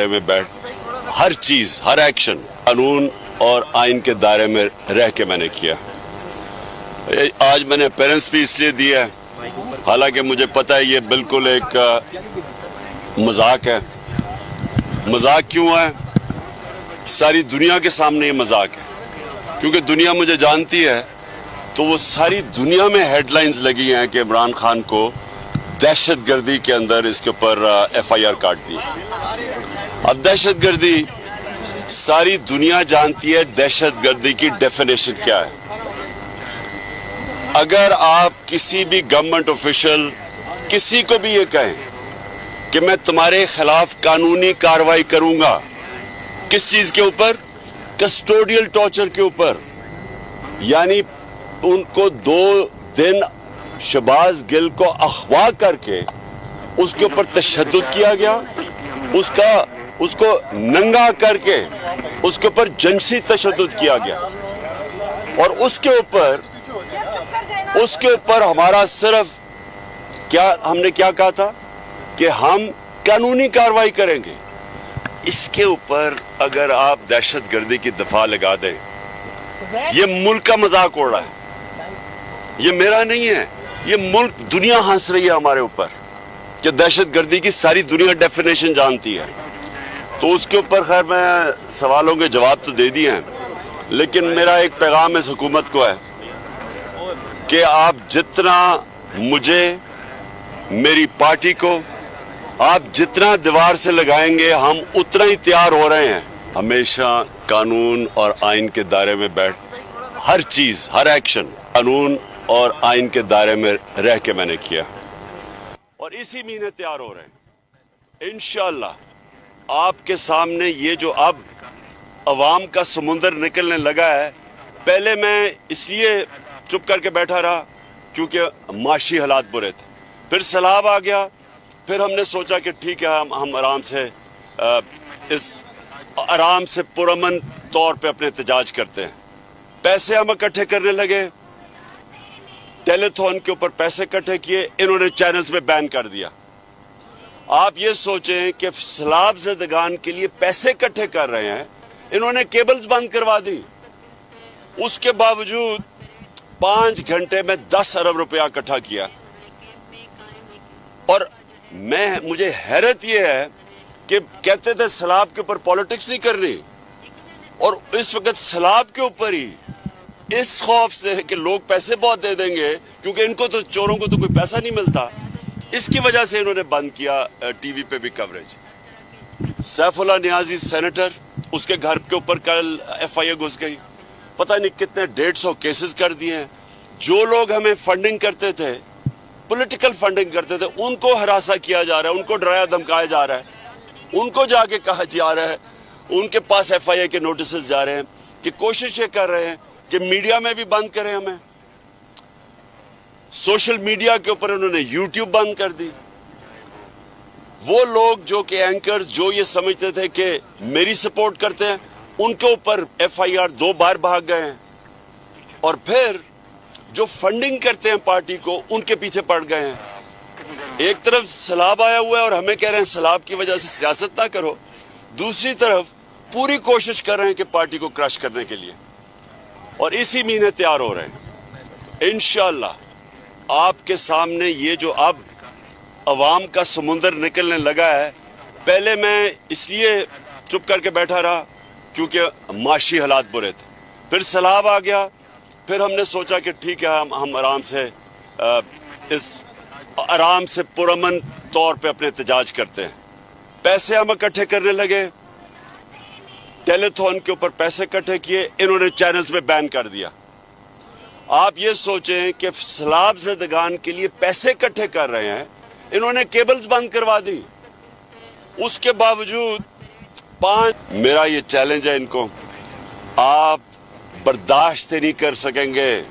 में बैठ हर चीज, हर एक्शन कानून और आइन के दायरे में रह के मैंने किया। आज मैंने अपीयरेंस भी इसलिए दिया है, हालांकि मुझे पता है ये बिल्कुल एक मजाक है। मजाक क्यों है? सारी दुनिया के सामने ये मजाक है, क्योंकि दुनिया मुझे जानती है। तो वो सारी दुनिया में हेडलाइंस लगी हैं कि इमरान खान को दहशतगर्दी के अंदर इसके ऊपर FIR काट दी। अब दहशतगर्दी सारी दुनिया जानती है, दहशतगर्दी की डेफिनेशन क्या है। अगर आप किसी भी गवर्नमेंट ऑफिशियल किसी को भी ये कहें कि मैं तुम्हारे खिलाफ कानूनी कार्रवाई करूंगा, किस चीज के ऊपर? कस्टोडियल टॉर्चर के ऊपर। यानी उनको 2 दिन शहबाज गिल को अगवा करके उसके ऊपर तशद्दुद किया गया, उसको नंगा करके उसके ऊपर जिनसी तशद्दुद किया गया, और उसके ऊपर हमारा सिर्फ हमने क्या कहा था कि हम कानूनी कार्रवाई करेंगे। इसके ऊपर अगर आप दहशतगर्दी की दफा लगा दें, ये मुल्क का मजाक उड़ रहा है, ये मेरा नहीं है, ये मुल्क दुनिया हंस रही है हमारे ऊपर कि दहशतगर्दी की सारी दुनिया डेफिनेशन जानती है। तो उसके ऊपर खैर मैं सवालों के जवाब तो दे दिए हैं, लेकिन मेरा एक पैगाम इस हुकूमत को है कि आप जितना मुझे, मेरी पार्टी को आप जितना दीवार से लगाएंगे, हम उतना ही तैयार हो रहे हैं। हमेशा कानून और आइन के दायरे में बैठ हर चीज, हर एक्शन कानून और आइन के दायरे में रह के मैंने किया, और इसी महीने तैयार हो रहे हैं इंशाअल्लाह। आपके सामने ये जो अब अवाम का समुंदर निकलने लगा है, पहले मैं इसलिए चुप करके बैठा रहा क्योंकि माशी हालात बुरे थे, फिर सैलाब आ गया, फिर हमने सोचा कि ठीक है हम आराम से पुरअमन तौर पे अपने एहतजाज करते हैं। पैसे हम इकट्ठे करने लगे, टेलीथॉन के ऊपर पैसे इकट्ठे किए, इन्होंने चैनल्स में बैन कर दिया। आप ये सोचें कि सैलाब ज़दगान के लिए पैसे इकट्ठे कर रहे हैं, इन्होंने केबल्स बंद करवा दी। उसके बावजूद 5 घंटे में 10 अरब रुपया इकट्ठा किया। और मुझे हैरत यह है कि कहते थे सैलाब के ऊपर पॉलिटिक्स नहीं करनी, और इस वक्त सैलाब के ऊपर ही इस खौफ से कि लोग पैसे बहुत दे देंगे, क्योंकि इनको तो, चोरों को तो कोई पैसा नहीं मिलता, इसकी वजह से इन्होंने बंद किया टीवी पे भी कवरेज। सैफुल्लाह नियाजी सेनेटर, उसके घर के ऊपर कल FIR घुस गई, पता नहीं कितने 150 केसेस कर दिए हैं। जो लोग हमें फंडिंग करते थे, पॉलिटिकल फंडिंग करते थे, उनको हरासा किया जा रहा है, उनको डराया धमकाया जा रहा है, उनको जाके कहा जा रहा है, उनके पास FIR के नोटिस जा रहे हैं कि कोशिश ये कर रहे हैं कि मीडिया में भी बंद करें हमें। सोशल मीडिया के ऊपर उन्होंने YouTube बंद कर दी। वो लोग जो कि एंकर्स जो ये समझते थे कि मेरी सपोर्ट करते हैं, उनके ऊपर FIR 2 बार भाग गए हैं, और फिर जो फंडिंग करते हैं पार्टी को, उनके पीछे पड़ गए हैं। एक तरफ सैलाब आया हुआ है और हमें कह रहे हैं सैलाब की वजह से सियासत ना करो, दूसरी तरफ पूरी कोशिश कर रहे हैं कि पार्टी को क्रश करने के लिए, और इसी महीने तैयार हो रहे हैं इंशाअल्लाह। आपके सामने ये जो अब अवाम का समुंदर निकलने लगा है, पहले मैं इसलिए चुप करके बैठा रहा क्योंकि माशी हालात बुरे थे, फिर सैलाब आ गया, फिर हमने सोचा कि ठीक है हम आराम से पुरअमन तौर पे अपने एहतजाज करते हैं। पैसे हम इकट्ठे करने लगे, टेलीथॉन के ऊपर पैसे इकट्ठे किए, इन्होंने चैनल्स में बैन कर दिया। आप ये सोचें कि सैलाब ज़दगान के लिए पैसे इकट्ठे कर रहे हैं, इन्होंने केबल्स बंद करवा दी। उसके बावजूद मेरा ये चैलेंज है इनको, आप बर्दाश्त नहीं कर सकेंगे।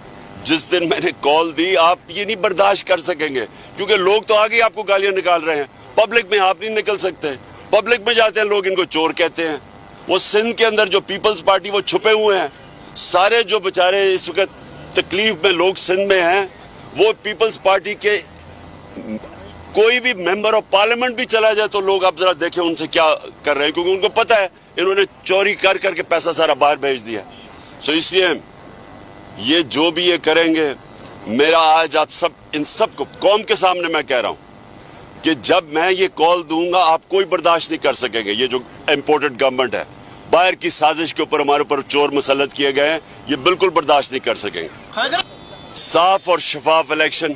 जिस दिन मैंने कॉल दी, आप ये नहीं बर्दाश्त कर सकेंगे, क्योंकि लोग तो आगे आपको गालियां निकाल रहे हैं, पब्लिक में आप नहीं निकल सकते। पब्लिक में जाते हैं लोग इनको चोर कहते हैं। वो सिंध के अंदर जो पीपल्स पार्टी, वो छुपे हुए हैं सारे, जो बेचारे इस वक्त तकलीफ में लोग सिंध में हैं, वो पीपल्स पार्टी के کوئی بھی ممبر آف پارلیمنٹ بھی چلا جائے تو لوگ آپ ذرا دیکھیں ان سے کیا کر رہے ہیں, کیونکہ ان کو پتہ ہے انہوں نے چوری کر کر کے پیسہ سارا باہر بھیج دیا. سو اس لیے یہ جو بھی یہ کریں گے, میرا آج آپ سب ان سب کو قوم کے سامنے میں کہہ رہا ہوں کہ جب میں یہ کال دوں گا آپ کوئی برداشت نہیں کر سکیں گے. یہ جو امپورٹڈ گورنمنٹ ہے, باہر کی سازش کے اوپر ہمارے اوپر چور مسلط کیے گئے ہیں, یہ بالکل برداشت نہیں کر سکیں گے. صاف اور شفاف الیکشن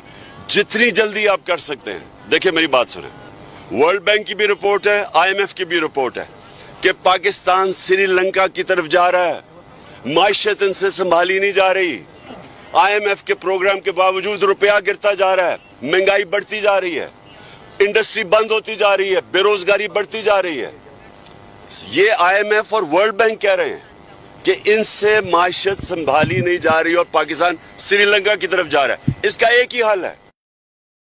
جتنی جلدی آپ کر سکتے ہیں. دیکھیں میری بات سنیں, ورلڈ بینک کی بھی رپورٹ ہے, آئی ایم ایف کی بھی رپورٹ ہے کہ پاکستان سری لنکا کی طرف جا رہا ہے, معیشت ان سے سنبھالی نہیں جا رہی. آئی ایم ایف کے پروگرام کے باوجود روپیہ گرتا جا رہا ہے, مہنگائی بڑھتی جا رہی ہے, انڈسٹری بند ہوتی جا رہی ہے, بے روزگاری بڑھتی جا رہی ہے. یہ آئی ایم ایف اور ورلڈ بینک کہہ رہے ہیں کہ ان سے معیشت سنبھالی نہیں جا رہی اور پاکستان سری لنکا کی طرف جا رہا ہے. اس کا ایک ہی حل ہے,